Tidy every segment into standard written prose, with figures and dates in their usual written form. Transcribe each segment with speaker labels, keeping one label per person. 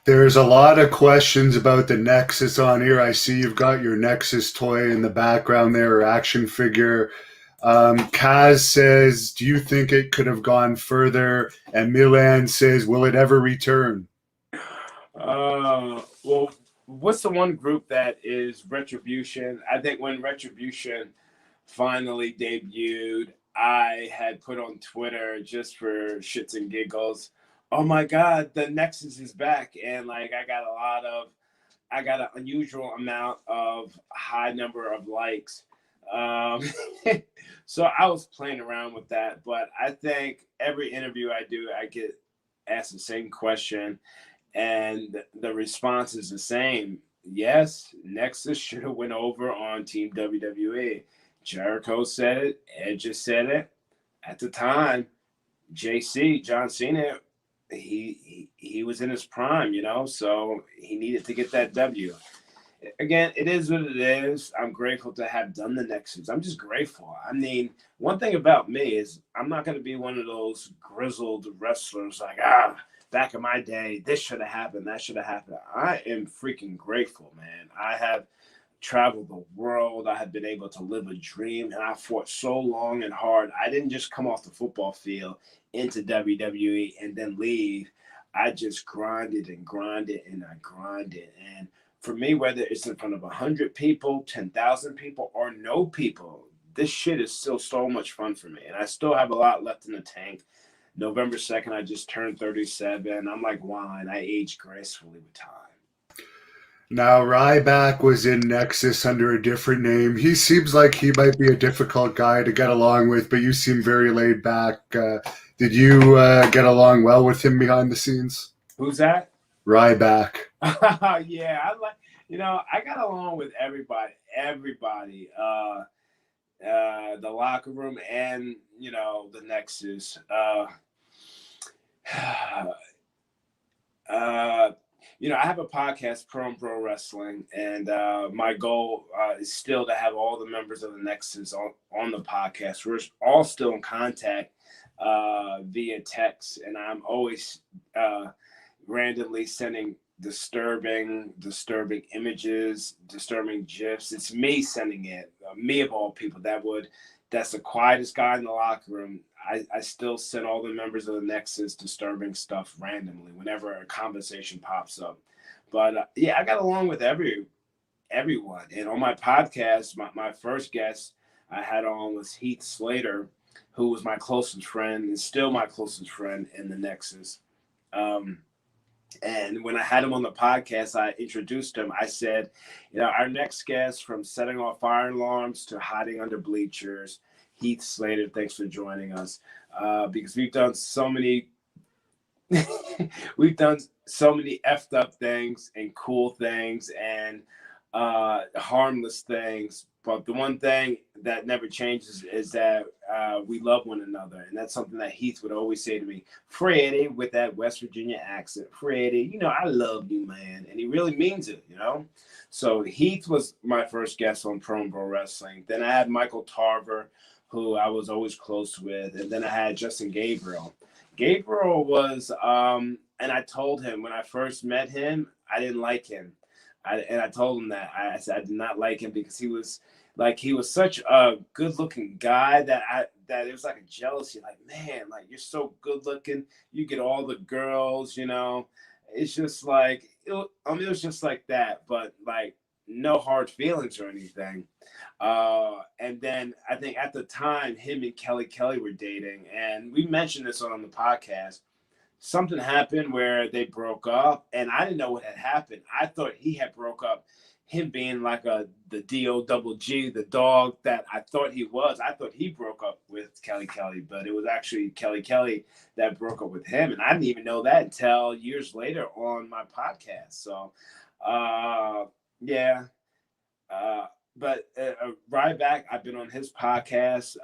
Speaker 1: There's a lot of questions about the Nexus on here. I see you've got your Nexus toy in the background there, or action figure. Kaz says, "Do you think it could have gone further?" And Milan says, "Will it ever return?"
Speaker 2: Well, what's the one group that is Retribution? I think when Retribution finally debuted, I had put on Twitter just for shits and giggles, "Oh my God, the Nexus is back!" And like I got an unusual amount of high number of likes. Um, so I was playing around with that, but I think every interview I do, I get asked the same question, and the response is the same. Yes, Nexus should have went over on Team WWE. Jericho said it. Edge just said it. At the time, JC, John Cena, he was in his prime, so he needed to get that W. Again, it is what it is. I'm grateful to have done the Nexus. I'm just grateful. I mean, one thing about me is I'm not going to be one of those grizzled wrestlers like, back in my day, this should have happened, that should have happened. I am freaking grateful, man. I have traveled the world. I have been able to live a dream, and I fought so long and hard. I didn't just come off the football field into WWE and then leave. I just grinded and grinded and I grinded. And for me, whether it's in front of 100 people, 10,000 people, or no people, this shit is still so much fun for me. And I still have a lot left in the tank. November 2nd, I just turned 37. I'm like wine. I age gracefully with time.
Speaker 1: Now, Ryback was in Nexus under a different name. He seems like he might be a difficult guy to get along with, but you seem very laid back. Did you get along well with him behind the scenes?
Speaker 2: Who's that?
Speaker 1: Ryback.
Speaker 2: Yeah, I got along with everybody. Everybody. The locker room and the Nexus. I have a podcast, Pro and Pro Wrestling, and my goal is still to have all the members of the Nexus on the podcast. We're all still in contact via text, and I'm always randomly sending disturbing images, disturbing gifs. It's me sending it, me of all people. That's the quietest guy in the locker room. I still send all the members of the Nexus disturbing stuff randomly whenever a conversation pops up. But yeah, I got along with everyone. And on my podcast, my first guest I had on was Heath Slater, who was my closest friend and still my closest friend in the Nexus. And when I had him on the podcast, I introduced him. I said, our next guest, from setting off fire alarms to hiding under bleachers, Heath Slater, thanks for joining us. Because we've done so many effed up things and cool things and harmless things. But the one thing that never changes is that we love one another. And that's something that Heath would always say to me, "Freddie," with that West Virginia accent, "Freddie, I love you, man." And he really means it, So Heath was my first guest on Pro and Pro Wrestling. Then I had Michael Tarver, who I was always close with. And then I had Justin Gabriel. Gabriel was, and I told him when I first met him, I didn't like him. I told him that I said I did not like him because he was such a good looking guy that it was like a jealousy. Like, man, like, you're so good looking, you get all the girls. It's just like it was just like that, but like no hard feelings or anything. And then I think at the time, him and Kelly were dating, and we mentioned this on the podcast. Something happened where they broke up, and I didn't know what had happened. I thought he had broke up, him being like the D-O-double-G, the dog that I thought he was. I thought he broke up with Kelly, but it was actually Kelly that broke up with him, and I didn't even know that until years later on my podcast. So, yeah. But Ryback, I've been on his podcast.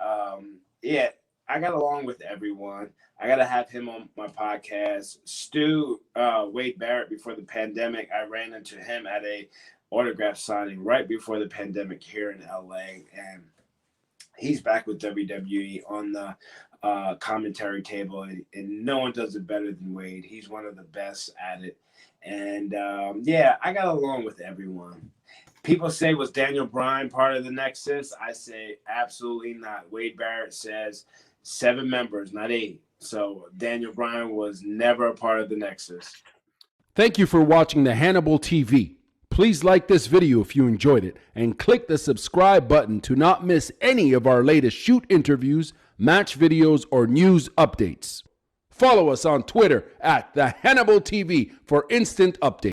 Speaker 2: Yeah, I got along with everyone. I got to have him on my podcast. Stu, Wade Barrett, before the pandemic, I ran into him at a autograph signing right before the pandemic here in LA. And he's back with WWE on the commentary table, and no one does it better than Wade. He's one of the best at it. And yeah, I got along with everyone. People say, was Daniel Bryan part of the Nexus? I say absolutely not. Wade Barrett says 7 members, not 8. So Daniel Bryan was never a part of the Nexus.
Speaker 3: Thank you for watching the Hannibal TV. Please like this video if you enjoyed it and click the subscribe button to not miss any of our latest shoot interviews, match videos, or news updates. Follow us on Twitter at the Hannibal TV for instant updates.